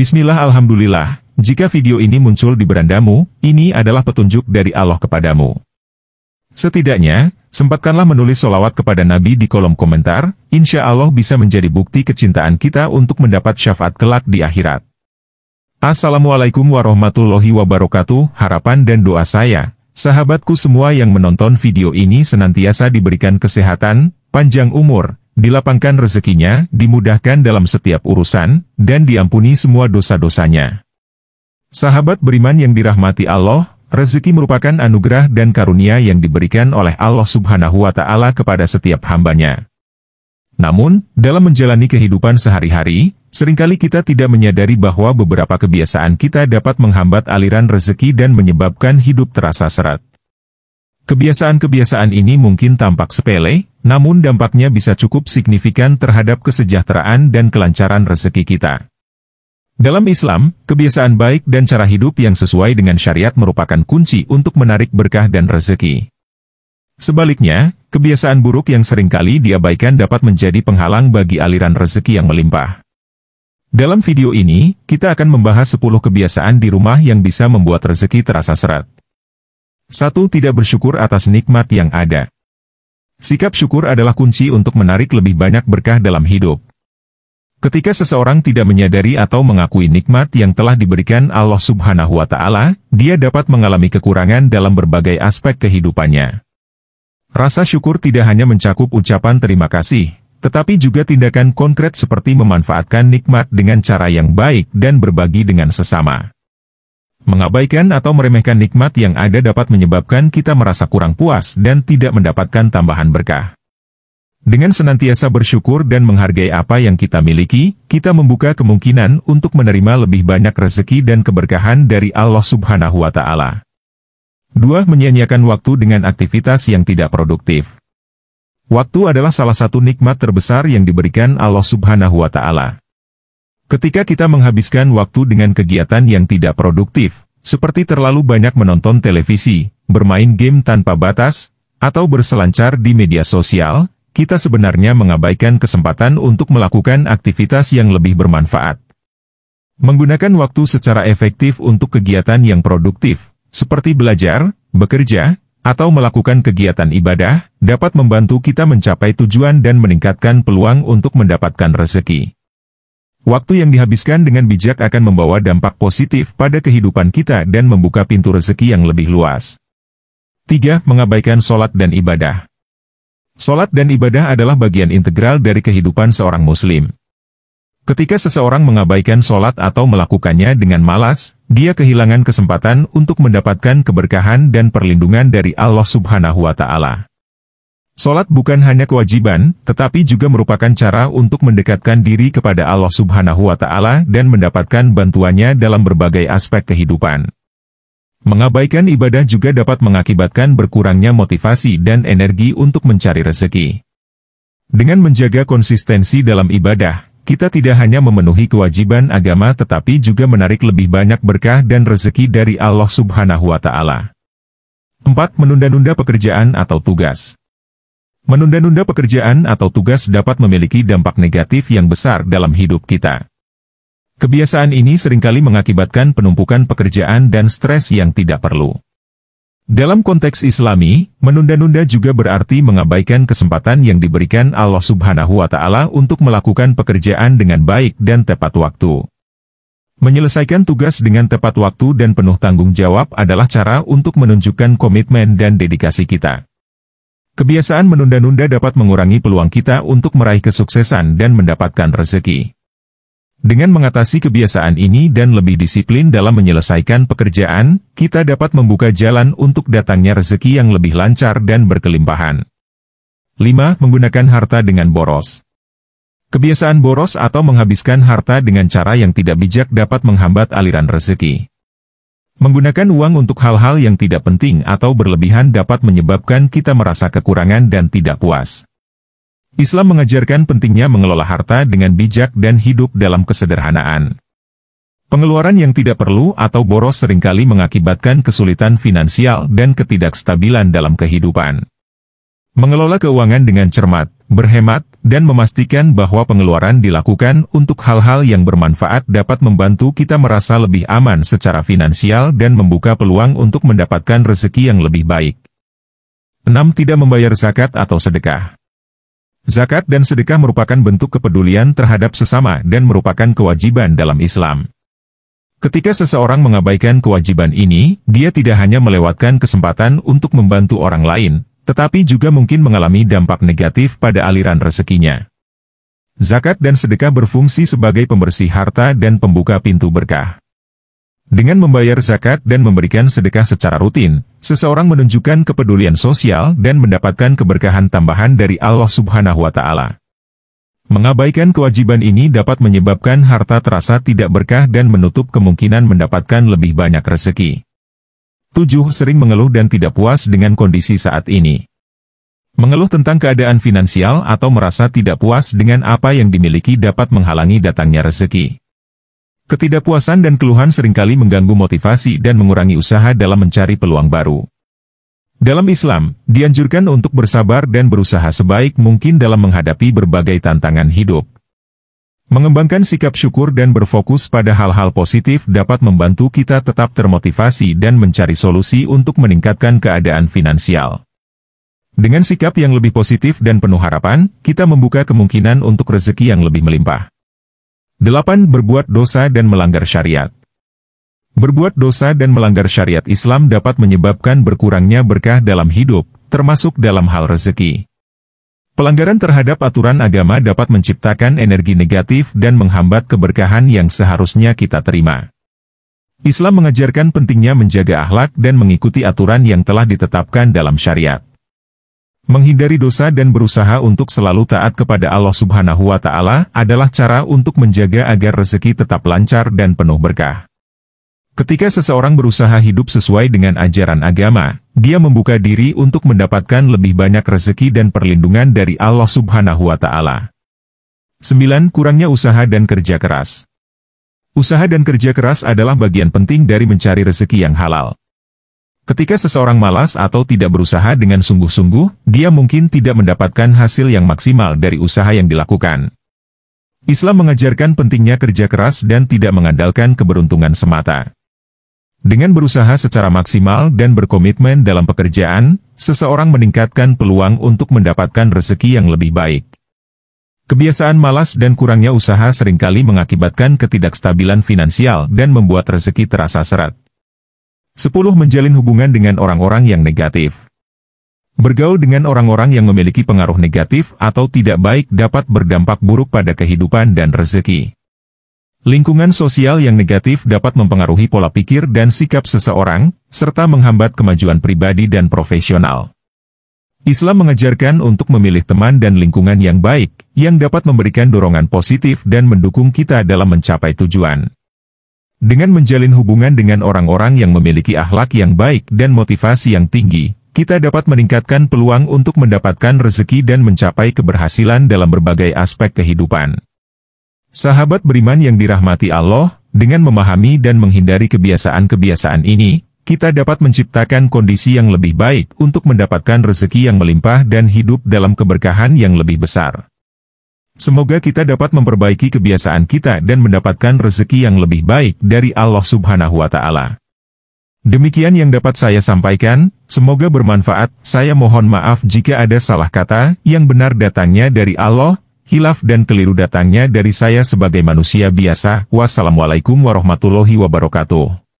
Bismillah, alhamdulillah, jika video ini muncul di berandamu, ini adalah petunjuk dari Allah kepadamu. Setidaknya, sempatkanlah menulis sholawat kepada Nabi di kolom komentar, insya Allah bisa menjadi bukti kecintaan kita untuk mendapat syafaat kelak di akhirat. Assalamualaikum warahmatullahi wabarakatuh, harapan dan doa saya, sahabatku semua yang menonton video ini senantiasa diberikan kesehatan, panjang umur, dilapangkan rezekinya, dimudahkan dalam setiap urusan, dan diampuni semua dosa-dosanya. Sahabat beriman yang dirahmati Allah, rezeki merupakan anugerah dan karunia yang diberikan oleh Allah Subhanahu wa Ta'ala kepada setiap hambanya. Namun, dalam menjalani kehidupan sehari-hari, seringkali kita tidak menyadari bahwa beberapa kebiasaan kita dapat menghambat aliran rezeki dan menyebabkan hidup terasa seret. Kebiasaan-kebiasaan ini mungkin tampak sepele, namun dampaknya bisa cukup signifikan terhadap kesejahteraan dan kelancaran rezeki kita. Dalam Islam, kebiasaan baik dan cara hidup yang sesuai dengan syariat merupakan kunci untuk menarik berkah dan rezeki. Sebaliknya, kebiasaan buruk yang seringkali diabaikan dapat menjadi penghalang bagi aliran rezeki yang melimpah. Dalam video ini, kita akan membahas 10 kebiasaan di rumah yang bisa membuat rezeki terasa seret. 1. Tidak bersyukur atas nikmat yang ada. Sikap syukur adalah kunci untuk menarik lebih banyak berkah dalam hidup. Ketika seseorang tidak menyadari atau mengakui nikmat yang telah diberikan Allah Subhanahu wa Ta'ala, dia dapat mengalami kekurangan dalam berbagai aspek kehidupannya. Rasa syukur tidak hanya mencakup ucapan terima kasih, tetapi juga tindakan konkret seperti memanfaatkan nikmat dengan cara yang baik dan berbagi dengan sesama. Mengabaikan atau meremehkan nikmat yang ada dapat menyebabkan kita merasa kurang puas dan tidak mendapatkan tambahan berkah. Dengan senantiasa bersyukur dan menghargai apa yang kita miliki, kita membuka kemungkinan untuk menerima lebih banyak rezeki dan keberkahan dari Allah Subhanahu wa Ta'ala. 2. Menyia-nyiakan waktu dengan aktivitas yang tidak produktif. Waktu adalah salah satu nikmat terbesar yang diberikan Allah Subhanahu wa Ta'ala. Ketika kita menghabiskan waktu dengan kegiatan yang tidak produktif, seperti terlalu banyak menonton televisi, bermain game tanpa batas, atau berselancar di media sosial, kita sebenarnya mengabaikan kesempatan untuk melakukan aktivitas yang lebih bermanfaat. Menggunakan waktu secara efektif untuk kegiatan yang produktif, seperti belajar, bekerja, atau melakukan kegiatan ibadah, dapat membantu kita mencapai tujuan dan meningkatkan peluang untuk mendapatkan rezeki. Waktu yang dihabiskan dengan bijak akan membawa dampak positif pada kehidupan kita dan membuka pintu rezeki yang lebih luas. 3. Mengabaikan sholat dan ibadah. Sholat dan ibadah adalah bagian integral dari kehidupan seorang muslim. Ketika seseorang mengabaikan sholat atau melakukannya dengan malas, dia kehilangan kesempatan untuk mendapatkan keberkahan dan perlindungan dari Allah Subhanahu wa Ta'ala. Sholat bukan hanya kewajiban, tetapi juga merupakan cara untuk mendekatkan diri kepada Allah Subhanahu wa Ta'ala dan mendapatkan bantuannya dalam berbagai aspek kehidupan. Mengabaikan ibadah juga dapat mengakibatkan berkurangnya motivasi dan energi untuk mencari rezeki. Dengan menjaga konsistensi dalam ibadah, kita tidak hanya memenuhi kewajiban agama tetapi juga menarik lebih banyak berkah dan rezeki dari Allah Subhanahu wa Ta'ala. 4. Menunda-nunda pekerjaan atau tugas. Menunda-nunda pekerjaan atau tugas dapat memiliki dampak negatif yang besar dalam hidup kita. Kebiasaan ini seringkali mengakibatkan penumpukan pekerjaan dan stres yang tidak perlu. Dalam konteks Islami, menunda-nunda juga berarti mengabaikan kesempatan yang diberikan Allah Subhanahu wa Ta'ala untuk melakukan pekerjaan dengan baik dan tepat waktu. Menyelesaikan tugas dengan tepat waktu dan penuh tanggung jawab adalah cara untuk menunjukkan komitmen dan dedikasi kita. Kebiasaan menunda-nunda dapat mengurangi peluang kita untuk meraih kesuksesan dan mendapatkan rezeki. Dengan mengatasi kebiasaan ini dan lebih disiplin dalam menyelesaikan pekerjaan, kita dapat membuka jalan untuk datangnya rezeki yang lebih lancar dan berkelimpahan. 5. Menggunakan harta dengan boros. Kebiasaan boros atau menghabiskan harta dengan cara yang tidak bijak dapat menghambat aliran rezeki. Menggunakan uang untuk hal-hal yang tidak penting atau berlebihan dapat menyebabkan kita merasa kekurangan dan tidak puas. Islam mengajarkan pentingnya mengelola harta dengan bijak dan hidup dalam kesederhanaan. Pengeluaran yang tidak perlu atau boros seringkali mengakibatkan kesulitan finansial dan ketidakstabilan dalam kehidupan. Mengelola keuangan dengan cermat, berhemat, dan memastikan bahwa pengeluaran dilakukan untuk hal-hal yang bermanfaat dapat membantu kita merasa lebih aman secara finansial dan membuka peluang untuk mendapatkan rezeki yang lebih baik. 6. Tidak membayar zakat atau sedekah. Zakat dan sedekah merupakan bentuk kepedulian terhadap sesama dan merupakan kewajiban dalam Islam. Ketika seseorang mengabaikan kewajiban ini, dia tidak hanya melewatkan kesempatan untuk membantu orang lain, tetapi juga mungkin mengalami dampak negatif pada aliran rezekinya. Zakat dan sedekah berfungsi sebagai pembersih harta dan pembuka pintu berkah. Dengan membayar zakat dan memberikan sedekah secara rutin, seseorang menunjukkan kepedulian sosial dan mendapatkan keberkahan tambahan dari Allah Subhanahu wa Ta'ala. Mengabaikan kewajiban ini dapat menyebabkan harta terasa tidak berkah dan menutup kemungkinan mendapatkan lebih banyak rezeki. 7. Sering mengeluh dan tidak puas dengan kondisi saat ini. Mengeluh tentang keadaan finansial atau merasa tidak puas dengan apa yang dimiliki dapat menghalangi datangnya rezeki. Ketidakpuasan dan keluhan seringkali mengganggu motivasi dan mengurangi usaha dalam mencari peluang baru. Dalam Islam, dianjurkan untuk bersabar dan berusaha sebaik mungkin dalam menghadapi berbagai tantangan hidup. Mengembangkan sikap syukur dan berfokus pada hal-hal positif dapat membantu kita tetap termotivasi dan mencari solusi untuk meningkatkan keadaan finansial. Dengan sikap yang lebih positif dan penuh harapan, kita membuka kemungkinan untuk rezeki yang lebih melimpah. 8. Berbuat dosa dan melanggar syariat. Berbuat dosa dan melanggar syariat Islam dapat menyebabkan berkurangnya berkah dalam hidup, termasuk dalam hal rezeki. Pelanggaran terhadap aturan agama dapat menciptakan energi negatif dan menghambat keberkahan yang seharusnya kita terima. Islam mengajarkan pentingnya menjaga akhlak dan mengikuti aturan yang telah ditetapkan dalam syariat. Menghindari dosa dan berusaha untuk selalu taat kepada Allah Subhanahu wa Ta'ala adalah cara untuk menjaga agar rezeki tetap lancar dan penuh berkah. Ketika seseorang berusaha hidup sesuai dengan ajaran agama, dia membuka diri untuk mendapatkan lebih banyak rezeki dan perlindungan dari Allah Subhanahu wa Ta'ala. 9. Kurangnya usaha dan kerja keras. Usaha dan kerja keras adalah bagian penting dari mencari rezeki yang halal. Ketika seseorang malas atau tidak berusaha dengan sungguh-sungguh, dia mungkin tidak mendapatkan hasil yang maksimal dari usaha yang dilakukan. Islam mengajarkan pentingnya kerja keras dan tidak mengandalkan keberuntungan semata. Dengan berusaha secara maksimal dan berkomitmen dalam pekerjaan, seseorang meningkatkan peluang untuk mendapatkan rezeki yang lebih baik. Kebiasaan malas dan kurangnya usaha seringkali mengakibatkan ketidakstabilan finansial dan membuat rezeki terasa seret. 10. Menjalin hubungan dengan orang-orang yang negatif. Bergaul dengan orang-orang yang memiliki pengaruh negatif atau tidak baik dapat berdampak buruk pada kehidupan dan rezeki. Lingkungan sosial yang negatif dapat mempengaruhi pola pikir dan sikap seseorang, serta menghambat kemajuan pribadi dan profesional. Islam mengajarkan untuk memilih teman dan lingkungan yang baik, yang dapat memberikan dorongan positif dan mendukung kita dalam mencapai tujuan. Dengan menjalin hubungan dengan orang-orang yang memiliki akhlak yang baik dan motivasi yang tinggi, kita dapat meningkatkan peluang untuk mendapatkan rezeki dan mencapai keberhasilan dalam berbagai aspek kehidupan. Sahabat beriman yang dirahmati Allah, dengan memahami dan menghindari kebiasaan-kebiasaan ini, kita dapat menciptakan kondisi yang lebih baik untuk mendapatkan rezeki yang melimpah dan hidup dalam keberkahan yang lebih besar. Semoga kita dapat memperbaiki kebiasaan kita dan mendapatkan rezeki yang lebih baik dari Allah Subhanahu wa Ta'ala. Demikian yang dapat saya sampaikan, semoga bermanfaat. Saya mohon maaf jika ada salah kata, yang benar datangnya dari Allah. Hilaf dan keliru datangnya dari saya sebagai manusia biasa. Wassalamualaikum warahmatullahi wabarakatuh.